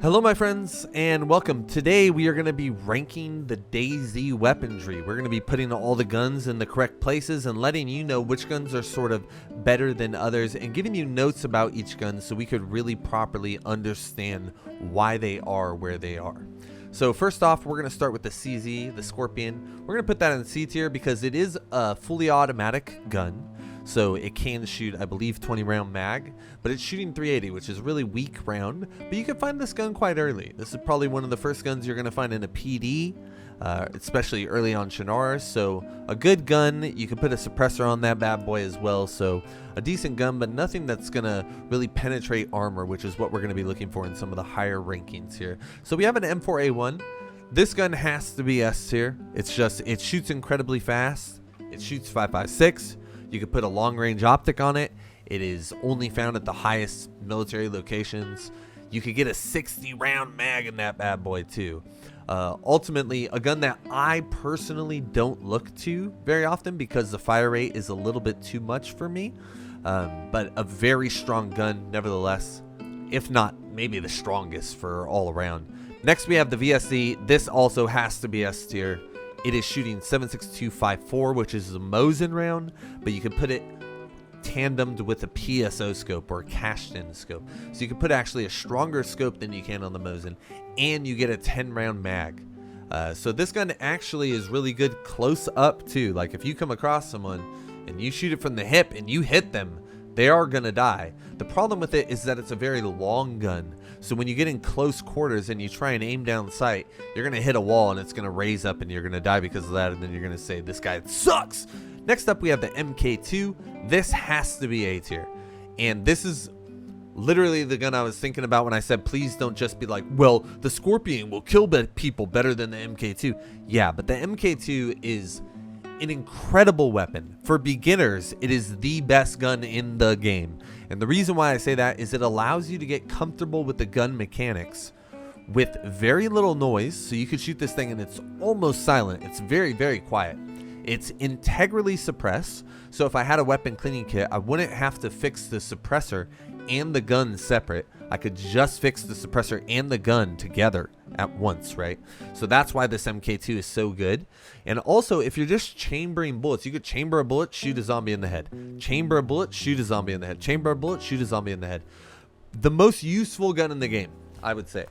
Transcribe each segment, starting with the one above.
Hello my friends and welcome. Today we are going to be ranking the DayZ weaponry. We're going to be putting all the guns in the correct places and letting you know which guns are sort of better than others and giving you notes about each gun so we could really properly understand why they are where they are. So first off, we're going to start with the CZ, the Scorpion. We're going to put that in C tier because it is a fully automatic gun. So it can shoot, I believe, 20 round mag, but it's shooting 380, which is really weak round. But you can find this gun quite early. This is probably one of the first guns you're going to find in a PD, especially early on Shannara. So a good gun. You can put a suppressor on that bad boy as well. So a decent gun, but nothing that's going to really penetrate armor, which is what we're going to be looking for in some of the higher rankings here. So we have an M4A1. This gun has to be S tier. It's just, it shoots incredibly fast. It shoots 5.56. You could put a long-range optic on it. It is only found at the highest military locations. You could get a 60-round mag in that bad boy too. Ultimately, a gun that I personally don't look to very often because the fire rate is a little bit too much for me. But a very strong gun nevertheless, if not maybe the strongest for all around. Next we have the VSC. This also has to be S tier. It is shooting 7.6254, which is a Mosin round, but you can put it tandemed with a PSO scope or a cashed-in scope. So you can put actually a stronger scope than you can on the Mosin, and you get a 10-round mag. So this gun actually is really good close up too. Like if you come across someone and you shoot it from the hip and you hit them, they are gonna die. The problem with it is that it's a very long gun. So when you get in close quarters and you try and aim down sight, you're gonna hit a wall and it's gonna raise up and you're gonna die because of that, and then you're gonna say, this guy sucks. Next up we have the MK2. This has to be A tier. And this is literally the gun I was thinking about when I said, please don't just be like, well, the Scorpion will kill people better than the MK2. Yeah, but the MK2 is an incredible weapon. For beginners, it is the best gun in the game. And the reason why I say that is it allows you to get comfortable with the gun mechanics with very little noise. So you could shoot this thing and it's almost silent. It's very, very quiet. It's integrally suppressed. So if I had a weapon cleaning kit, I wouldn't have to fix the suppressor and the gun separate. I could just fix the suppressor and the gun together at once, right? So that's why this MK2 is so good. And also, if you're just chambering bullets, you could chamber a bullet, shoot a zombie in the head. Chamber a bullet, shoot a zombie in the head. Chamber a bullet, shoot a zombie in the head. The most useful gun in the game, I would say,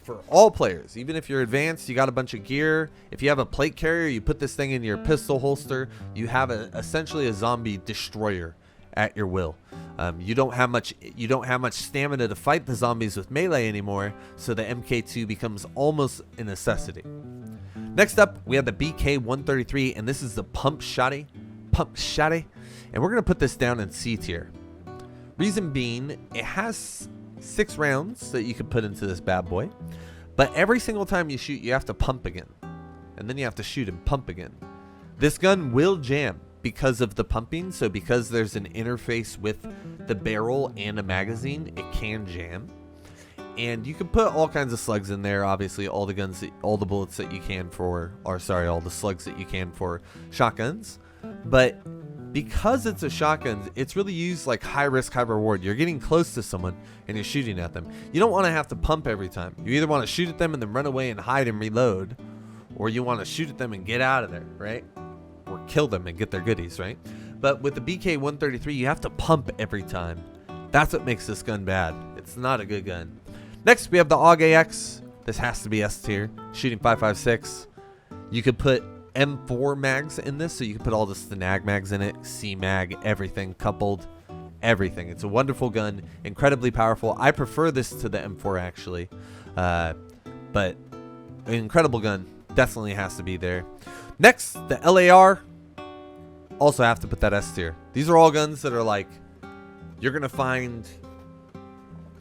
for all players. Even if you're advanced, you got a bunch of gear. If you have a plate carrier, you put this thing in your pistol holster. You have essentially a zombie destroyer at your will. You don't have much stamina to fight the zombies with melee anymore, so the MK2 becomes almost a necessity. Next up, we have the BK-133, and this is the pump shotty, and we're gonna put this down in C tier. Reason being, it has 6 rounds that you can put into this bad boy, but every single time you shoot, you have to pump again, and then you have to shoot and pump again. This gun will jam because of the pumping. So because there's an interface with the barrel and a magazine, it can jam. And you can put all kinds of slugs in there. Obviously, all the bullets that you can for, or sorry, all the slugs that you can for shotguns. But because it's a shotgun, it's really used like high risk, high reward. You're getting close to someone and you're shooting at them. You don't want to have to pump every time. You either want to shoot at them and then run away and hide and reload, or you want to shoot at them and get out of there, right? Or kill them and get their goodies, right? But with the BK-133, you have to pump every time. That's what makes this gun bad. It's not a good gun. Next, we have the AUG-AX. This has to be S tier, shooting 5.56. You could put M4 mags in this, so you can put all the Snag mags in it, C mag, everything coupled, everything. It's a wonderful gun, incredibly powerful. I prefer this to the M4 actually, but an incredible gun. Definitely has to be there. Next, the LAR. Also have to put that S tier. These are all guns that are like you're gonna find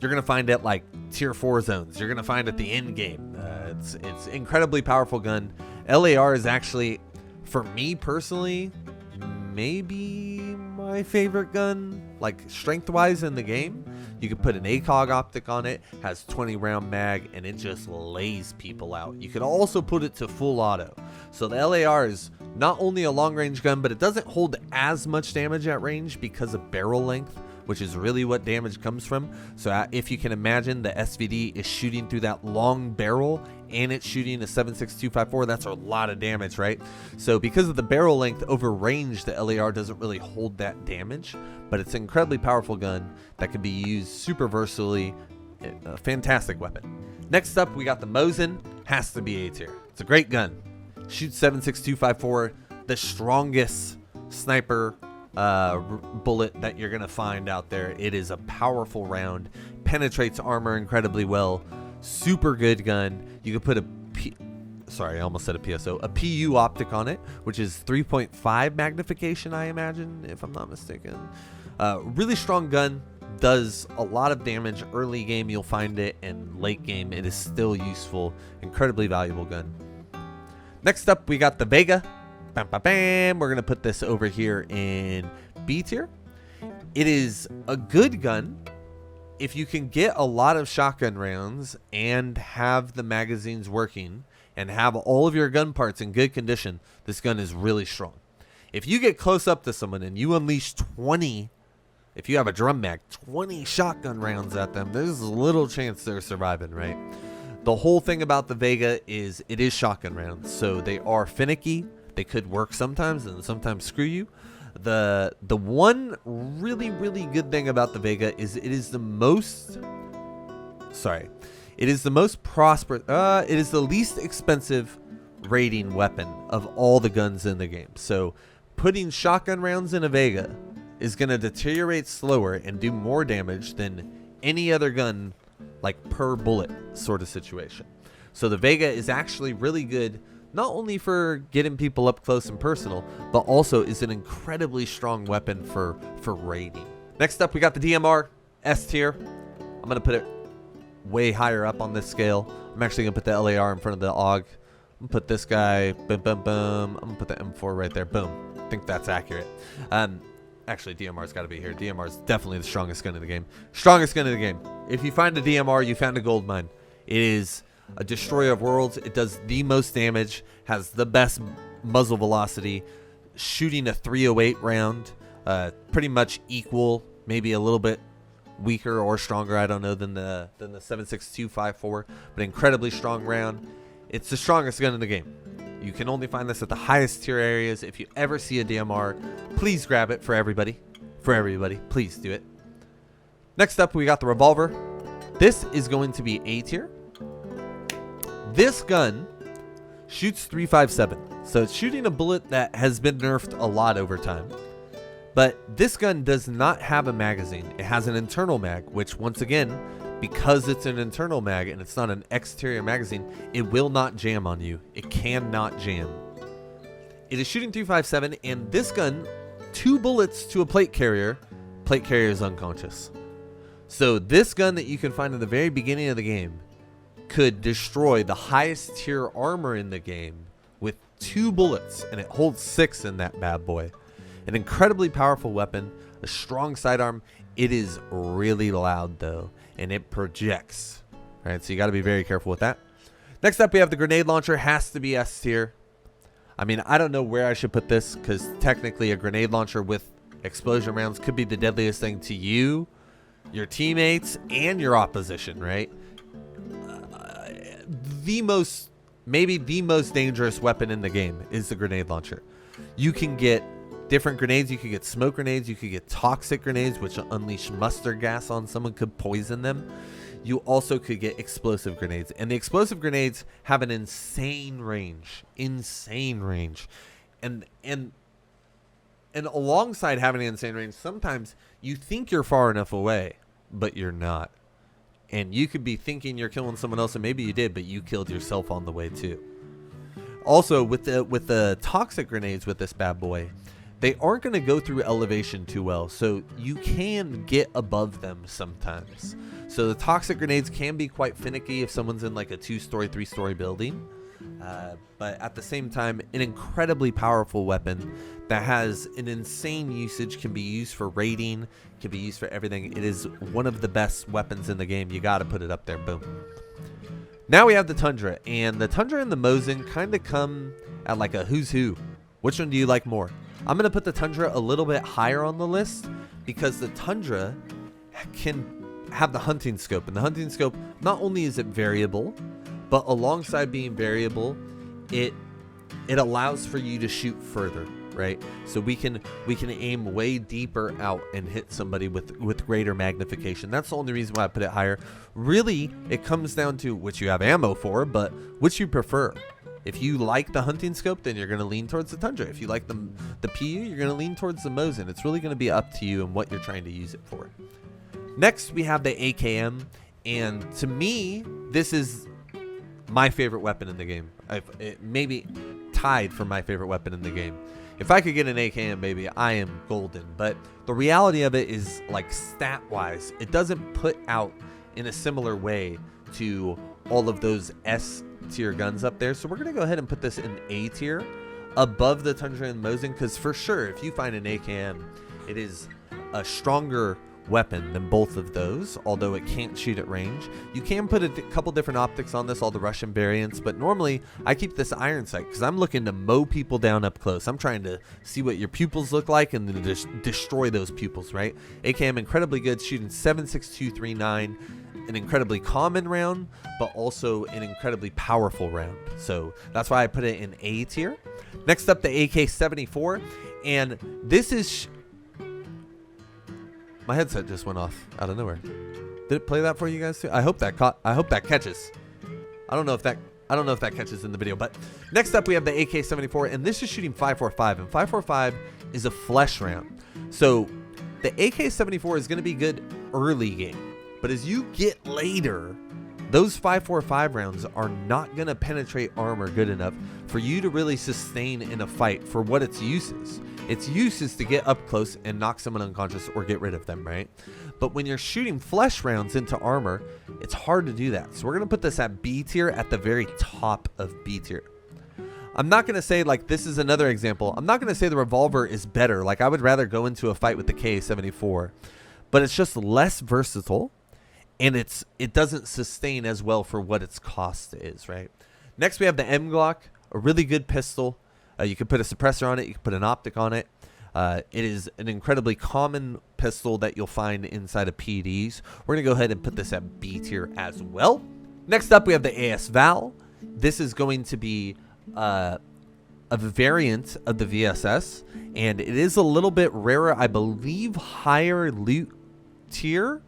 at like tier 4 zones. You're gonna find at the end game. It's incredibly powerful gun. LAR is actually, for me personally, maybe my favorite gun, like strength wise in the game. You can put an ACOG optic on it, has 20 round mag, and it just lays people out. You could also put it to full auto. So the LAR is not only a long range gun, but it doesn't hold as much damage at range because of barrel length which is really what damage comes from. So if you can imagine, the SVD is shooting through that long barrel and it's shooting a 7.6254, that's a lot of damage, right? So because of the barrel length over range, the LAR doesn't really hold that damage, but it's an incredibly powerful gun that can be used super versatily. A fantastic weapon. Next up, we got the Mosin. Has to be A tier. It's a great gun. Shoots 7.6254, the strongest sniper bullet that you're gonna find out there. It is a powerful round, penetrates armor incredibly well, super good gun. You can put a I almost said a PSO, a PU optic on it, which is 3.5 magnification, I imagine, if I'm not mistaken. Really strong gun, does a lot of damage. Early game you'll find it, and late game it is still useful. Incredibly valuable gun. Next up, we got the Vega. Bam, bam, bam. We're gonna put this over here in B tier. It is a good gun if you can get a lot of shotgun rounds and have the magazines working and have all of your gun parts in good condition. This gun is really strong. If you get close up to someone and you unleash 20, if you have a drum mag, 20 shotgun rounds at them, there's little chance they're surviving, right? The whole thing about the Vega is it is shotgun rounds, so they are finicky. They could work sometimes and sometimes screw you. The one really good thing about the Vega is it is the most prosperous, it is the least expensive rating weapon of all the guns in the game. So putting shotgun rounds in a Vega is going to deteriorate slower and do more damage than any other gun, like per bullet sort of situation. So the Vega is actually really good, not only for getting people up close and personal, but also is an incredibly strong weapon for raiding. Next up, we got the DMR, S tier. I'm going to put it way higher up on this scale. I'm actually going to put the LAR in front of the AUG. I'm going to put this guy, boom, boom, boom. I'm going to put the M4 right there, boom. I think that's accurate. Actually, DMR's got to be here. DMR is definitely the strongest gun in the game. Strongest gun in the game. If you find a DMR, you found a gold mine. It is a destroyer of worlds. It does the most damage, has the best muzzle velocity, shooting a 308 round, pretty much equal, maybe a little bit weaker or stronger, I don't know, than the 7.6254, but incredibly strong round. It's the strongest gun in the game. You can only find this at the highest tier areas. If you ever see a DMR, please grab it for everybody. For everybody, please do it. Next up, we got the revolver. This is going to be A tier. This gun shoots 357, so it's shooting a bullet that has been nerfed a lot over time. But this gun does not have a magazine. It has an internal mag, which once again, because it's an internal mag and it's not an exterior magazine, it will not jam on you. It cannot jam. It is shooting 357, and this gun, 2 bullets to a plate carrier is unconscious. So this gun that you can find in the very beginning of the game could destroy the highest tier armor in the game with 2 bullets, and it holds 6 in that bad boy. An incredibly powerful weapon, a strong sidearm. It is really loud though, and it projects. All right, so you got to be very careful with that. Next up, we have the grenade launcher. Has to be S tier. I mean, I don't know where I should put this, because technically a grenade launcher with explosion rounds could be the deadliest thing to you, your teammates, and your opposition, right? Maybe the most dangerous weapon in the game is the grenade launcher. You can get different grenades. You could get smoke grenades. You could get toxic grenades, which unleash mustard gas on someone, could poison them. You also could get explosive grenades, and the explosive grenades have an insane range, and alongside having an insane range, sometimes you think you're far enough away, but you're not. And you could be thinking you're killing someone else, and maybe you did, but you killed yourself on the way too. Also, with the toxic grenades with this bad boy, they aren't going to go through elevation too well, so you can get above them sometimes. So the toxic grenades can be quite finicky if someone's in like a 2-story, 3-story building. But at the same time, an incredibly powerful weapon that has an insane usage, can be used for raiding, can be used for everything. It is one of the best weapons in the game. You got to put it up there. Boom. Now we have the Tundra, and the Tundra and the Mosin kind of come at like a who's who. Which one do you like more? I'm going to put the Tundra a little bit higher on the list because the Tundra can have the hunting scope, and the hunting scope, not only is it variable, but alongside being variable, it allows for you to shoot further, right? So we can aim way deeper out and hit somebody with greater magnification. That's the only reason why I put it higher. Really, it comes down to which you have ammo for, but which you prefer. If you like the hunting scope, then you're going to lean towards the Tundra. If you like the PU, you're going to lean towards the Mosin. It's really going to be up to you and what you're trying to use it for. Next, we have the AKM, and to me, this is my favorite weapon in the game. It maybe tied for my favorite weapon in the game. If I could get an AKM, baby, I am golden. But the reality of it is, like, stat-wise, it doesn't put out in a similar way to all of those S tier guns up there. So we're going to go ahead and put this in A tier above the Tundra and Mosin, because for sure, if you find an AKM, it is a stronger weapon than both of those, although it can't shoot at range. You can put a couple different optics on this, all the Russian variants, but normally I keep this iron sight because I'm looking to mow people down up close. I'm trying to see what your pupils look like and then just destroy those pupils, right? AKM incredibly good, shooting 7.6239, an incredibly common round, but also an incredibly powerful round. So that's why I put it in A tier. Next up, the AK-74, and this is my headset just went off out of nowhere. Did it play that for you guys too? I hope that catches. I don't know if that catches in the video. But next up we have the AK-74, and this is shooting 5.45, and 5.45 is a flesh round. So the AK-74 is going to be good early game, but as you get later, those 5.45 rounds are not going to penetrate armor good enough for you to really sustain in a fight for what its use is. Its use is to get up close and knock someone unconscious or get rid of them, right? But when you're shooting flesh rounds into armor, it's hard to do that. So we're going to put this at B tier, at the very top of B tier. I'm not going to say, like, this is another example. I'm not going to say the revolver is better. Like, I would rather go into a fight with the K-74, but it's just less versatile, and it doesn't sustain as well for what its cost is, right? Next, we have the M Glock, a really good pistol. You can put a suppressor on it. You can put an optic on it. It is an incredibly common pistol that you'll find inside of PDs. We're going to go ahead and put this at B tier as well. Next up, we have the AS Val. This is going to be a variant of the VSS, and it is a little bit rarer. I believe higher loot tier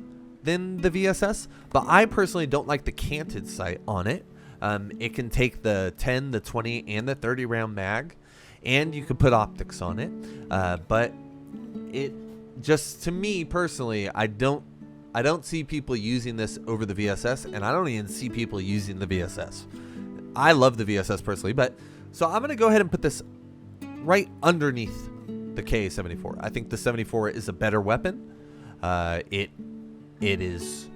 than the VSS, but I personally don't like the canted sight on it. It can take the 10, the 20, and the 30 round mag, and you can put optics on it. But it just, to me personally, I don't see people using this over the VSS, and I don't even see people using the VSS. I love the VSS personally, but so I'm gonna go ahead and put this right underneath the K-74. I think the 74 is a better weapon. It is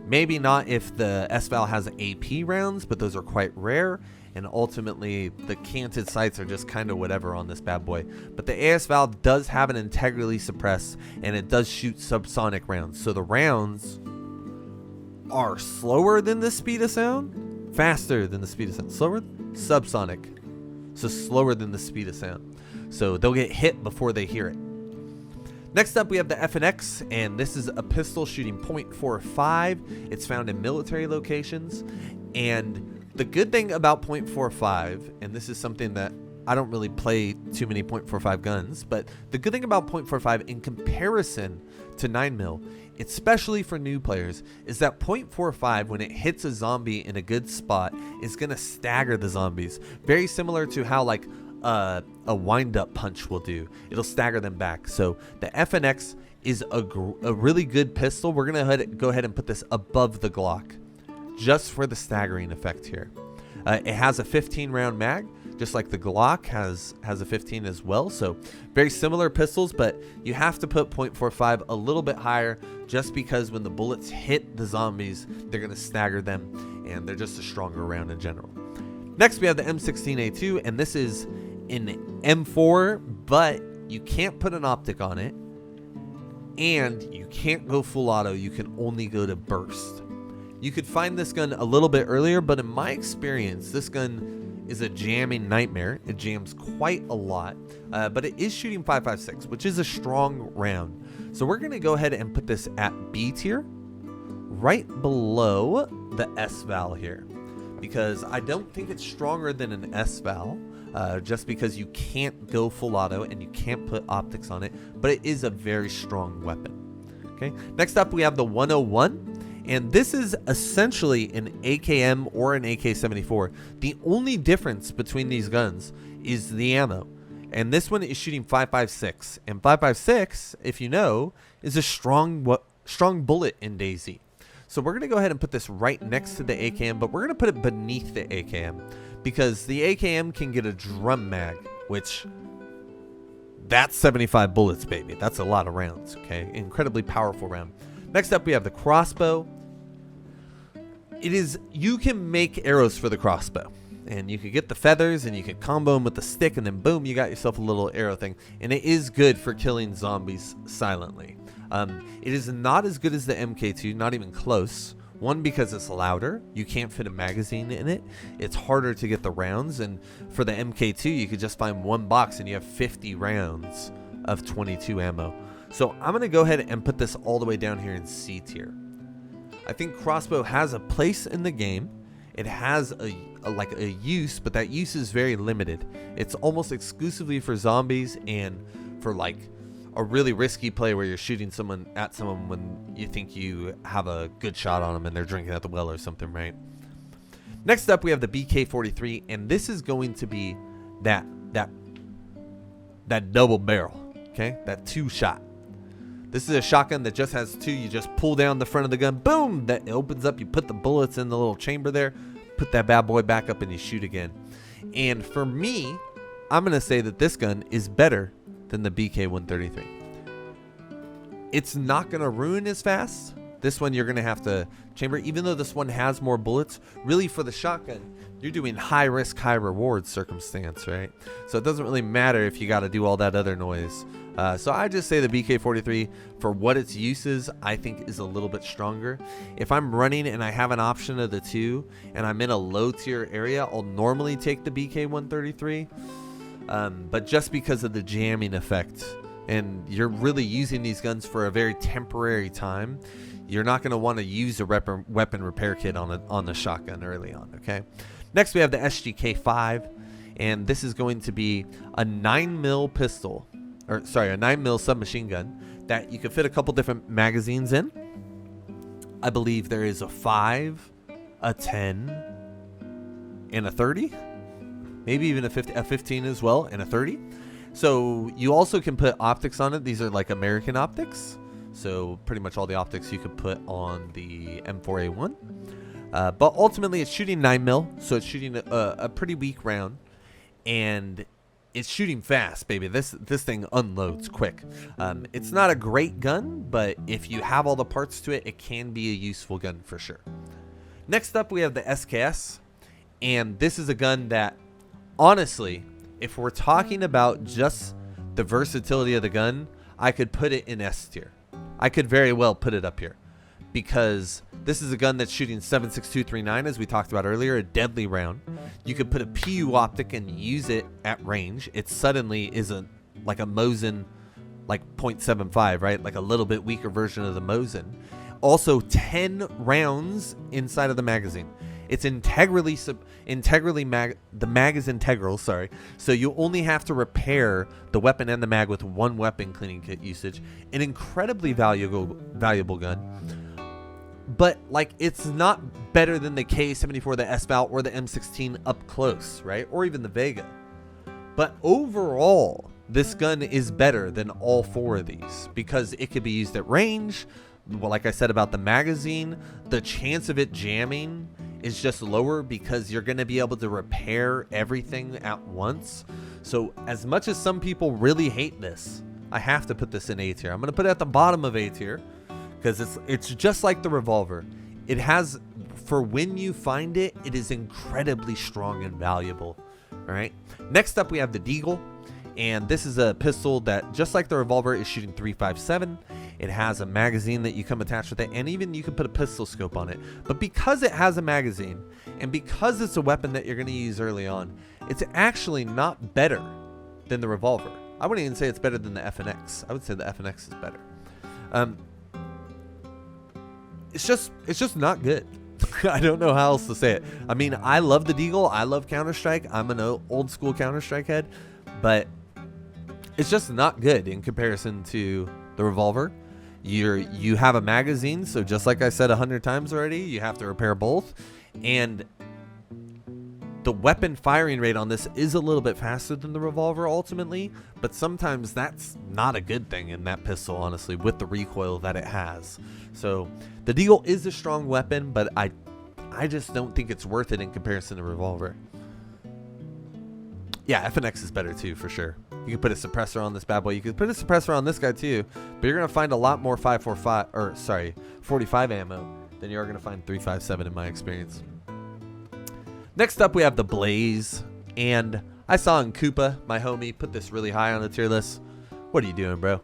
maybe not if the S-Val has AP rounds, but those are quite rare. And ultimately, the canted sights are just kind of whatever on this bad boy. But the AS-Val does have an integrally suppressed, and it does shoot subsonic rounds. So the rounds are slower than the speed of sound, faster than the speed of sound. Slower, subsonic. So slower than the speed of sound. So they'll get hit before they hear it. Next up, we have the FNX, and this is a pistol shooting .45. It's found in military locations, and the good thing about .45, and this is something that I don't really play too many .45 guns, but the good thing about .45 in comparison to 9mm, especially for new players, is that .45, when it hits a zombie in a good spot, is going to stagger the zombies. Very similar to how, like, a wind-up punch will do. It'll stagger them back. So the FNX is a really good pistol. We're going to go ahead and put this above the Glock just for the staggering effect here. It has a 15 round mag, just like the Glock has a 15 as well. So very similar pistols, but you have to put .45 a little bit higher just because when the bullets hit the zombies, they're going to stagger them, and they're just a stronger round in general. Next, we have the M16A2, and this is an M4, but you can't put an optic on it, and you can't go full auto. You can only go to burst. You could find this gun a little bit earlier, but in my experience, this gun is a jamming nightmare. It jams quite a lot, but it is shooting 5.56, which is a strong round. So we're going to go ahead and put this at B tier, right below the S val here, because I don't think it's stronger than an S val, just because you can't go full auto and you can't put optics on it, but it is a very strong weapon. Okay, next up we have the 101, and this is essentially an AKM or an AK-74. The only difference between these guns is the ammo, and this one is shooting 5.56, and 5.56, if you know, is a strong bullet in DayZ. So we're going to go ahead and put this right next to the AKM, but we're going to put it beneath the AKM, because the AKM can get a drum mag, which, that's 75 bullets, baby. That's a lot of rounds, okay? Incredibly powerful round. Next up, we have the crossbow. You can make arrows for the crossbow, and you could get the feathers, and you could combo them with the stick, and then boom, you got yourself a little arrow thing, and it is good for killing zombies silently. It is not as good as the MK2, not even close. One, because it's louder. You can't fit a magazine in it. It's harder to get the rounds. And for the MK2, you could just find one box and you have 50 rounds of 22 ammo. So I'm going to go ahead and put this all the way down here in C tier. I think crossbow has a place in the game. It has a use, but that use is very limited. It's almost exclusively for zombies and for like a really risky play where you're shooting at someone when you think you have a good shot on them and they're drinking at the well or something, right? Next up, we have the BK-43, and this is going to be that double barrel, okay? That 2-shot. This is a shotgun that just has 2. You just pull down the front of the gun, boom, that opens up. You put the bullets in the little chamber there, put that bad boy back up, and you shoot again. And for me, I'm going to say that this gun is better than the BK-133. It's not going to ruin as fast. This one you're going to have to chamber, even though this one has more bullets. Really, for the shotgun, you're doing high risk, high reward circumstance, right? So it doesn't really matter if you got to do all that other noise. So I just say the BK-43, for what its uses, I think is a little bit stronger. If I'm running and I have an option of the two and I'm in a low tier area, I'll normally take the BK-133. But just because of the jamming effect, and you're really using these guns for a very temporary time, you're not going to want to use a weapon repair kit on the shotgun early on, okay? Next, we have the SGK-5, and this is going to be a 9mm pistol, or sorry, a 9mm submachine gun that you can fit a couple different magazines in. I believe there is a 5, a 10, and a 30. Maybe even a 15 as well, and a 30. So you also can put optics on it. These are like American optics. So pretty much all the optics you could put on the M4A1. But ultimately it's shooting 9mm, so it's shooting a pretty weak round. And it's shooting fast, baby. This thing unloads quick. It's not a great gun, but if you have all the parts to it, it can be a useful gun for sure. Next up, we have the SKS. And this is a gun that, honestly, if we're talking about just the versatility of the gun, I could put it in S tier. I could very well put it up here, because this is a gun that's shooting 7.6239, as we talked about earlier, a deadly round. You could put a PU optic and use it at range. It suddenly is like a Mosin, like 0.75, right? Like a little bit weaker version of the Mosin. Also, 10 rounds inside of the magazine. It's the mag is integral, sorry. So you only have to repair the weapon and the mag with one weapon cleaning kit usage. An incredibly valuable gun. But like, it's not better than the K74, the S-Val, or the M16 up close, right? Or even the Vega. But overall, this gun is better than all 4 of these, because it could be used at range. Well, like I said about the magazine, the chance of it jamming is just lower because you're going to be able to repair everything at once. So as much as some people really hate this, I have to put this in A tier. I'm going to put it at the bottom of A tier because it's just like the revolver. It has, for when you find it, it is incredibly strong and valuable. All right. Next up, we have the Deagle. And this is a pistol that, just like the revolver, is shooting 3.57. It has a magazine that you come attached with it, and even you can put a pistol scope on it. But because it has a magazine, and because it's a weapon that you're going to use early on, it's actually not better than the revolver. I wouldn't even say it's better than the FNX. I would say the FNX is better. It's just not good. I don't know how else to say it. I mean, I love the Deagle. I love Counter-Strike. I'm an old school Counter-Strike head, but it's just not good in comparison to the revolver. You have a magazine, so just like I said 100 times already, you have to repair both, and the weapon firing rate on this is a little bit faster than the revolver ultimately, but sometimes that's not a good thing in that pistol, honestly, with the recoil that it has. So the Deagle is a strong weapon, but I just don't think it's worth it in comparison to revolver. Yeah, FNX is better too, for sure. You can put a suppressor on this bad boy. You could put a suppressor on this guy too, but you're going to find a lot more 45 ammo than you are going to find 357 in my experience. Next up, we have the DayZ, and I saw in Koopa, my homie, put this really high on the tier list. What are you doing, bro?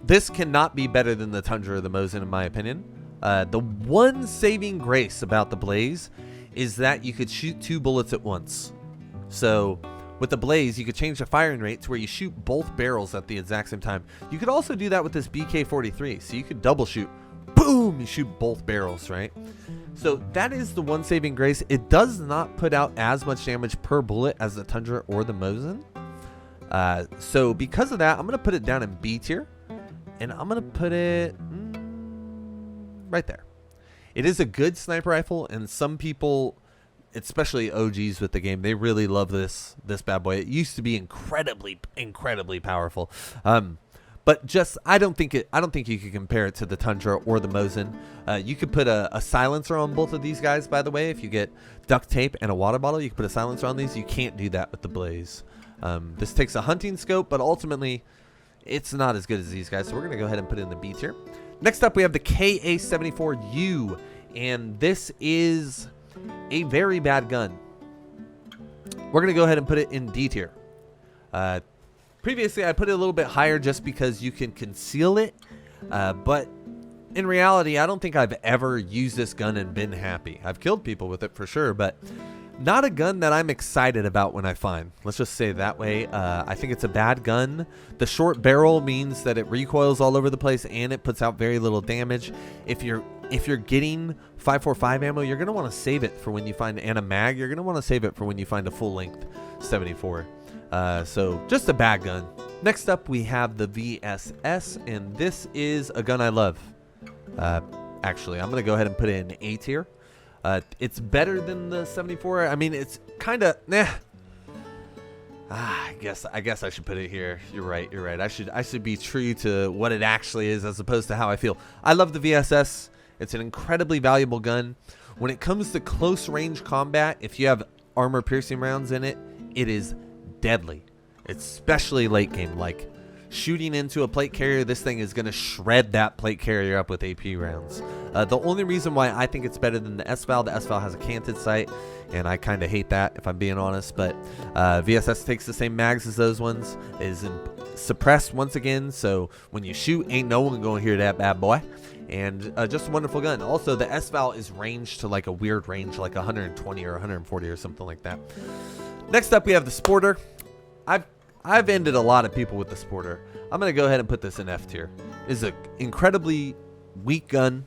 This cannot be better than the Tundra or the Mosin, in my opinion. The one saving grace about the DayZ is that you could shoot 2 bullets at once. So with the DayZ, you could change the firing rate to where you shoot both barrels at the exact same time. You could also do that with this BK-43, so you could double shoot. Boom! You shoot both barrels, right? So that is the one saving grace. It does not put out as much damage per bullet as the Tundra or the Mosin. So because of that, I'm going to put it down in B tier. And I'm going to put it right there. It is a good sniper rifle, and some people, especially OGs with the game, they really love this bad boy. It used to be incredibly powerful. But just I don't think you could compare it to the Tundra or the Mosin. You could put a silencer on both of these guys, by the way. If you get duct tape and a water bottle, you can put a silencer on these. You can't do that with the DayZ. This takes a hunting scope, but ultimately it's not as good as these guys. So we're going to go ahead and put it in the B tier. Next up, we have the KA-74U, and this is a very bad gun. We're going to go ahead and put it in D tier. Previously, I put it a little bit higher just because you can conceal it, but in reality, I don't think I've ever used this gun and been happy. I've killed people with it for sure, but not a gun that I'm excited about when I find. Let's just say it that way. I think it's a bad gun. The short barrel means that it recoils all over the place and it puts out very little damage. If you're getting 5.45 ammo, you're going to want to save it for when you find, and a mag, you're going to want to save it for when you find a full length 74. So just a bad gun. Next up, we have the VSS, and this is a gun I love. Actually, I'm going to go ahead and put it in A tier. It's better than the 74. I mean, it's kind of nah. I guess I should put it here. You're right. I should be true to what it actually is as opposed to how I feel. I love the VSS. It's an incredibly valuable gun. When it comes to close range combat, if you have armor piercing rounds in it, it is deadly, especially late game. Like shooting into a plate carrier, this thing is going to shred that plate carrier up with AP rounds. The only reason why I think it's better than the S-Val, has a canted sight, and I kind of hate that if I'm being honest, but VSS takes the same mags as those ones, is suppressed once again, so when you shoot, ain't no one going to hear that bad boy, and just a wonderful gun. Also, the S-Val is ranged to like a weird range, like 120 or 140 or something like that. Next up, we have the Sporter. I've ended a lot of people with the Sporter. I'm going to go ahead and put this in F tier. It's an incredibly weak gun.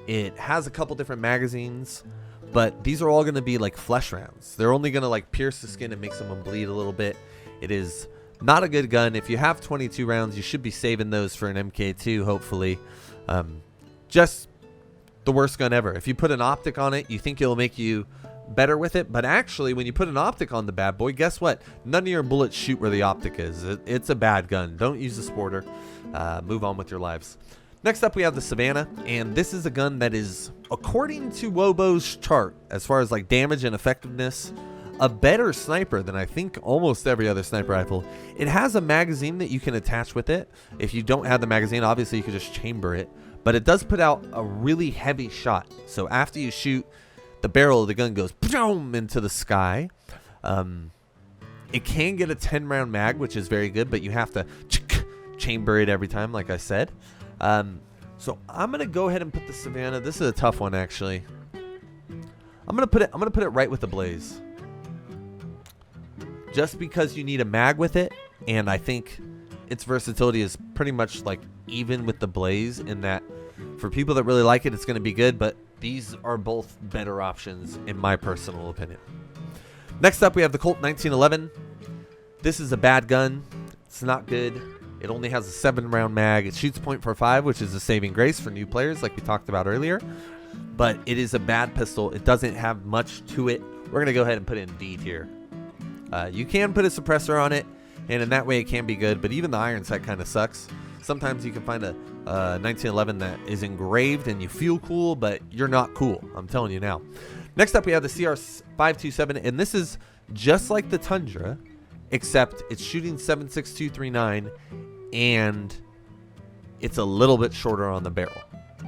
It has a couple different magazines, but these are all going to be like flesh rounds. They're only going to like pierce the skin and make someone bleed a little bit. It is not a good gun. If you have 22 rounds, you should be saving those for an MK2, hopefully. Just the worst gun ever. If you put an optic on it, you think it'll make you better with it, but actually when you put an optic on the bad boy, guess what? None of your bullets shoot where the optic is. It's a bad gun. Don't use the Sporter. Move on with your lives. Next up, we have the Savannah, and this is a gun that is, according to Wobo's chart, as far as like damage and effectiveness, a better sniper than I think almost every other sniper rifle. It has a magazine that you can attach with it. If you don't have the magazine, obviously you could just chamber it, but it does put out a really heavy shot. So after you shoot, the barrel of the gun goes boom into the sky. It can get a 10 round mag, which is very good, but you have to chamber it every time, like I said. So I'm gonna go ahead and put the Savannah. This is a tough one, actually. I'm gonna put it right with the Blaze, just because you need a mag with it, and I think its versatility is pretty much like even with the Blaze in that for people that really like it, it's gonna be good. But these are both better options in my personal opinion. Next up, we have the Colt 1911. This is a bad gun. It's not good. It only has a 7-round mag. It shoots .45, which is a saving grace for new players, like we talked about earlier. But it is a bad pistol. It doesn't have much to it. We're going to go ahead and put it in D tier. You can put a suppressor on it, and in that way it can be good. But even the iron sight kind of sucks. Sometimes you can find a 1911 that is engraved and you feel cool, but you're not cool. I'm telling you now. Next up, we have the CR527, and this is just like the Tundra, except it's shooting 7.6239, and it's a little bit shorter on the barrel.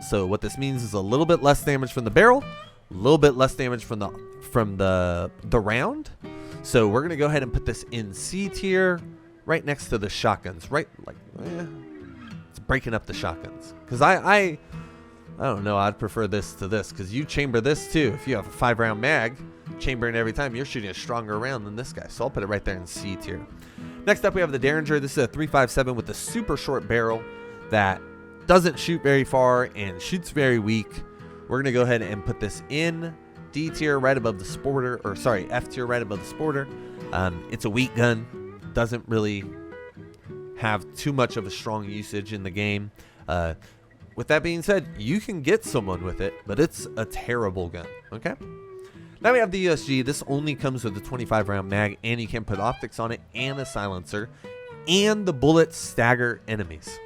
So what this means is a little bit less damage from the barrel, a little bit less damage from the round. So we're gonna go ahead and put this in C tier, right next to the shotguns. Right, like it's breaking up the shotguns. Because I don't know, I'd prefer this to this, because you chamber this too. If you have a 5-round mag, chambering every time, you're shooting a stronger round than this guy. So I'll put it right there in C tier. Next up, we have the Derringer. This is a 357 with a super short barrel that doesn't shoot very far and shoots very weak. We're going to go ahead and put this in D tier right above the Sporter, or sorry, F tier right above the Sporter. It's a weak gun. Doesn't really have too much of a strong usage in the game. With that being said, you can get someone with it, but it's a terrible gun, okay? Now we have the USG. This only comes with a 25-round mag, and you can put optics on it and a silencer, and the bullets stagger enemies.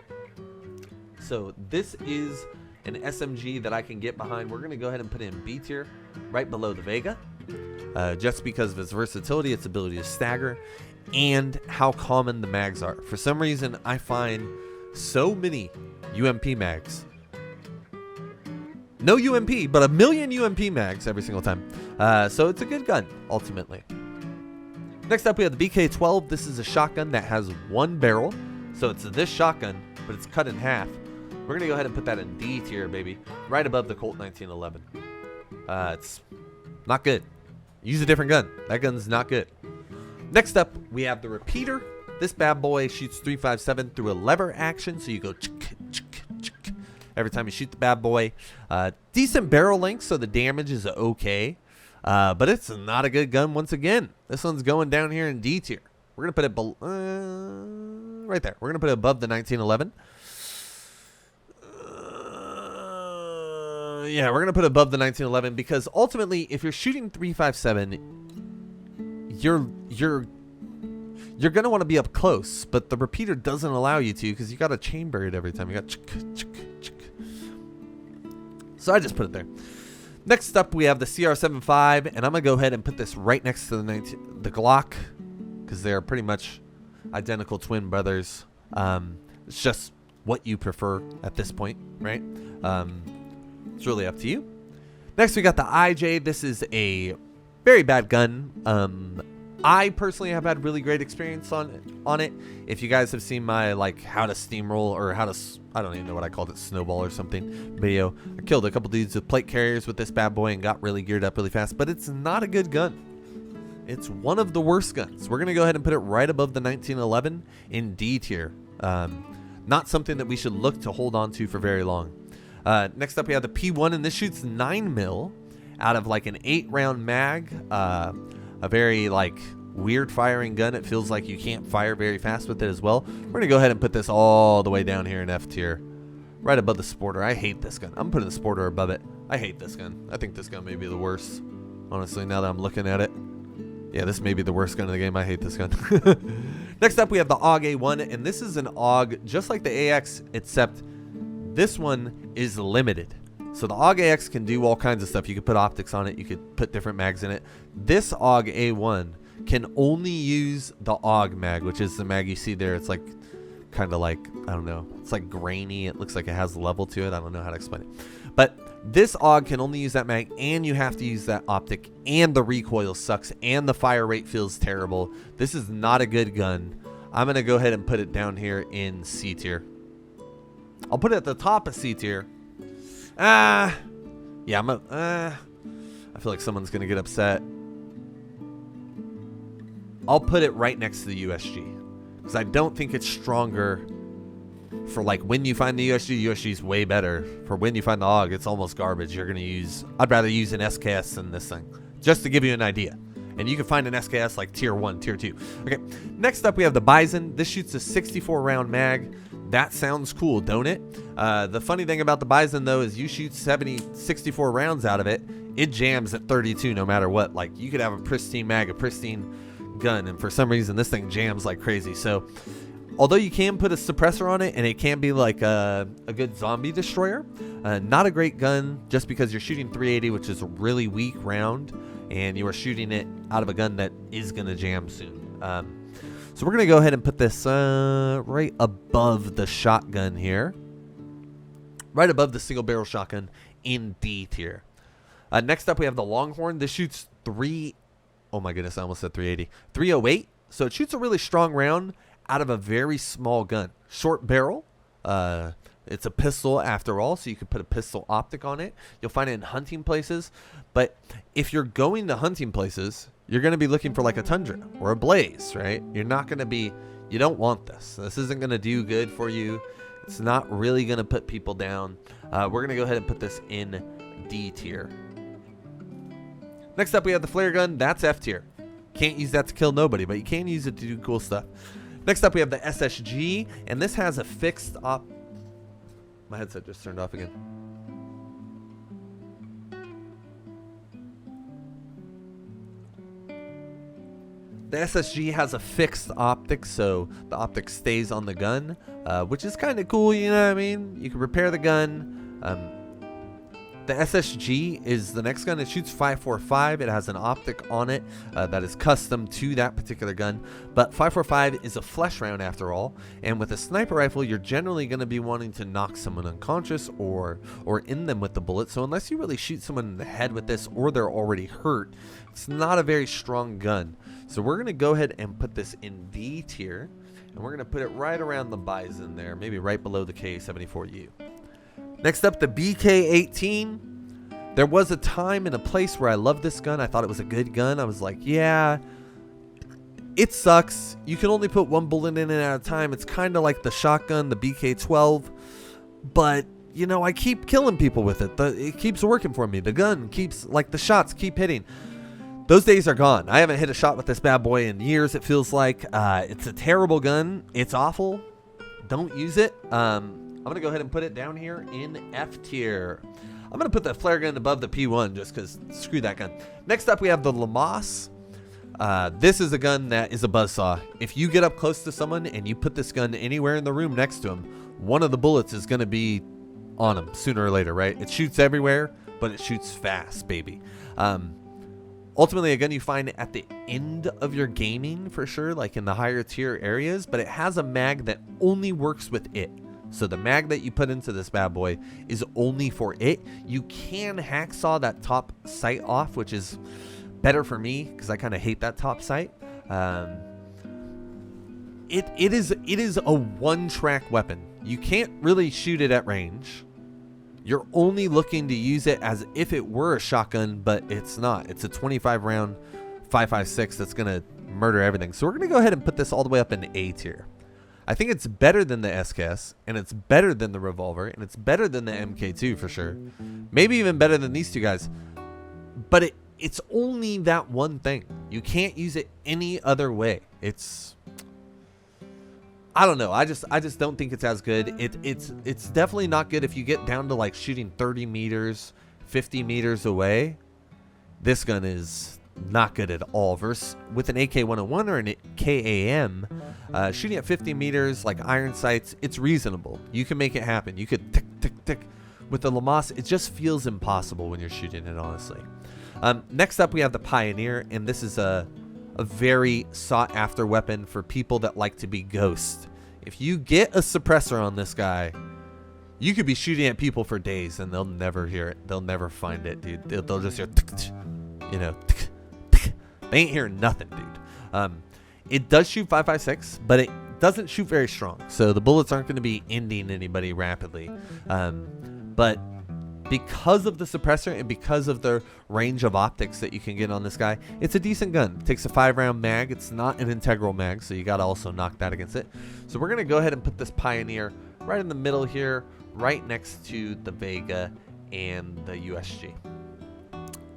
So this is an SMG that I can get behind. We're going to go ahead and put it in B tier, right below the Vega, just because of its versatility, its ability to stagger, and how common the mags are. For some reason, I find so many UMP mags. No UMP, but a million UMP mags every single time. So it's a good gun, ultimately. Next up, we have the BK-12. This is a shotgun that has one barrel. So it's this shotgun, but it's cut in half. We're going to go ahead and put that in D tier, baby. Right above the Colt 1911. It's not good. Use a different gun. That gun's not good. Next up, we have the Repeater. This bad boy shoots 357 through a lever action. So you go every time you shoot the bad boy. Decent barrel length, so the damage is okay. But it's not a good gun once again. This one's going down here in D tier. We're going to put it right there. We're going to put it above the 1911. Yeah, we're going to put it above the 1911 because ultimately, if you're shooting 357, you're going to want to be up close, but the Repeater doesn't allow you to because you got to chamber it every time. You got so I just put it there. Next up, we have the CR75, and I'm going to go ahead and put this right next to the Glock because they're pretty much identical twin brothers. It's just what you prefer at this point, right? It's really up to you. Next, we got the IJ. This is a very bad gun. I personally have had really great experience on it. If you guys have seen my how to steamroll or how to, I don't even know what I called it, snowball or something video, I killed a couple dudes with plate carriers with this bad boy and got really geared up really fast, but it's not a good gun. It's one of the worst guns. We're going to go ahead and put it right above the 1911 in D tier. Not something that we should look to hold on to for very long. Next up, we have the P1, and this shoots 9mm out of an 8-round mag. A very weird firing gun. It feels like you can't fire very fast with it as well. We're going to go ahead and put this all the way down here in F tier, right above the Sporter. I hate this gun. I'm putting the Sporter above it. I hate this gun. I think this gun may be the worst, honestly, now that I'm looking at it. Yeah, this may be the worst gun in the game. I hate this gun. Next up, we have the AUG A1, and this is an AUG just like the AX, except this one is limited. So the AUG AX can do all kinds of stuff. You could put optics on it. You could put different mags in it. This AUG A1 can only use the AUG mag, which is the mag you see there. It's kind of I don't know. It's grainy. It looks like it has level to it. I don't know how to explain it. But this AUG can only use that mag, and you have to use that optic, and the recoil sucks, and the fire rate feels terrible. This is not a good gun. I'm going to go ahead and put it down here in C tier. I'll put it at the top of C tier. Yeah, I feel like someone's going to get upset. I'll put it right next to the USG. Because I don't think it's stronger for like when you find the USG. USG is way better. For when you find the AUG, it's almost garbage. You're going to use, I'd rather use an SKS than this thing. Just to give you an idea. And you can find an SKS like tier 1, tier 2. Okay, next up we have the Bison. This shoots a 64 round mag. That sounds cool, don't it? The funny thing about the Bison though is you shoot 64 rounds out of it, it jams at 32 no matter what. Like you could have a pristine mag, a pristine gun, and for some reason this thing jams like crazy. So although you can put a suppressor on it and it can be like a good zombie destroyer, not a great gun just because you're shooting 380, which is a really weak round, and you are shooting it out of a gun that is going to jam soon. So we're going to go ahead and put this right above the shotgun here. Right above the single barrel shotgun in D tier. Next up we have the Longhorn. This shoots oh my goodness, I almost said 380. 308. So it shoots a really strong round out of a very small gun. Short barrel. It's a pistol after all, so you could put a pistol optic on it. You'll find it in hunting places. But if you're going to hunting places, you're going to be looking for like a Tundra or a Blaze, right? You're not going to be, you don't want this. This isn't going to do good for you. It's not really going to put people down. We're going to go ahead and put this in D tier. Next up, we have the flare gun. That's F tier. Can't use that to kill nobody, but you can use it to do cool stuff. Next up, we have the SSG, and this has a fixed op. My headset just turned off again. The SSG has a fixed optic, so the optic stays on the gun, which is kind of cool, you know what I mean? You can repair the gun. The SSG is the next gun. It shoots 5.45. It has an optic on it that is custom to that particular gun. But 5.45 is a flesh round after all. And with a sniper rifle, you're generally going to be wanting to knock someone unconscious or in them with the bullet. So unless you really shoot someone in the head with this or they're already hurt, it's not a very strong gun. So we're going to go ahead and put this in D tier. And we're going to put it right around the Bison there, maybe right below the K74U. Next up, the BK18. There was a time and a place where I loved this gun. I thought it was a good gun. I was like, yeah, it sucks. You can only put one bullet in it at a time. It's kind of like the shotgun, the BK12. But, you know, I keep killing people with it. It keeps working for me. The gun keeps, like, the shots keep hitting. Those days are gone. I haven't hit a shot with this bad boy in years, it feels like. It's a terrible gun. It's awful. Don't use it. I'm going to go ahead and put it down here in F tier. I'm going to put the flare gun above the P1 just because screw that gun. Next up, we have the Lamas. This is a gun that is a buzzsaw. If you get up close to someone and you put this gun anywhere in the room next to him, one of the bullets is going to be on him sooner or later, right? It shoots everywhere, but it shoots fast, baby. Ultimately, a gun you find at the end of your gaming for sure, like in the higher tier areas, but it has a mag that only works with it. So the mag that you put into this bad boy is only for it. You can hacksaw that top sight off, which is better for me because I kind of hate that top sight. It is a one-track weapon. You can't really shoot it at range. You're only looking to use it as if it were a shotgun, but it's not. It's a 25 round 5.56 that's going to murder everything. So we're going to go ahead and put this all the way up in A tier. I think it's better than the SKS, and it's better than the revolver, and it's better than the MK2 for sure. Maybe even better than these two guys. But it's only that one thing. You can't use it any other way. I don't know. I just don't think it's as good. It's definitely not good if you get down to like shooting 30 meters, 50 meters away. This gun is not good at all. Versus with an AK-101 or an KAM, shooting at 50 meters like iron sights, it's reasonable. You can make it happen. You could tick, tick, tick. With the Lamas, it just feels impossible when you're shooting it, honestly. Next up, we have the Pioneer, and this is a very sought-after weapon for people that like to be ghost. If you get a suppressor on this guy, you could be shooting at people for days, and they'll never hear it. They'll never find it, dude. They'll just hear, you know, they ain't hearing nothing, dude. It does shoot 5.56, but doesn't shoot very strong, so the bullets aren't going to be ending anybody rapidly. But because of the suppressor and because of the range of optics that you can get on this guy, it's a decent gun. It takes a 5-round mag. It's not an integral mag, so you got to also knock that against it. So we're going to go ahead and put this Pioneer right in the middle here, right next to the Vega and the USG.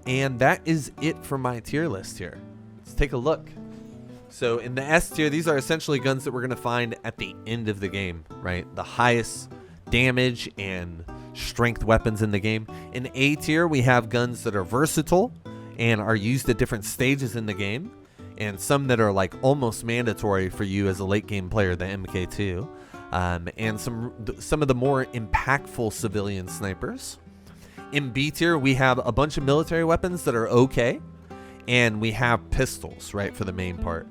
And that is it for my tier list here. Let's take a look. So in the S tier, these are essentially guns that we're going to find at the end of the game, right? The highest damage and strength weapons in the game. In A tier, we have guns that are versatile and are used at different stages in the game, and some that are like almost mandatory for you as a late game player, the MK2, and some of the more impactful civilian snipers. In B tier, we have a bunch of military weapons that are okay, and we have pistols, right, for the main part.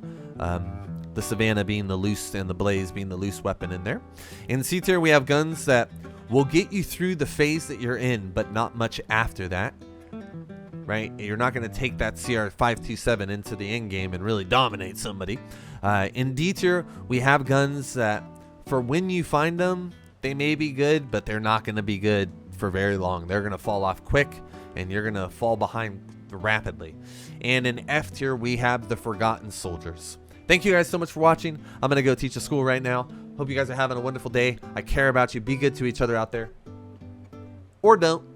The Savannah being the loose and the Blaze being the loose weapon in there. In C tier, we have guns that will get you through the phase that you're in, but not much after that, right? You're not going to take that CR527 into the end game and really dominate somebody. In D tier, we have guns that for when you find them, they may be good, but they're not going to be good for very long. They're going to fall off quick, and you're going to fall behind rapidly. And in F tier, we have the Forgotten Soldiers. Thank you guys so much for watching. I'm going to go teach a school right now. Hope you guys are having a wonderful day. I care about you. Be good to each other out there. Or don't.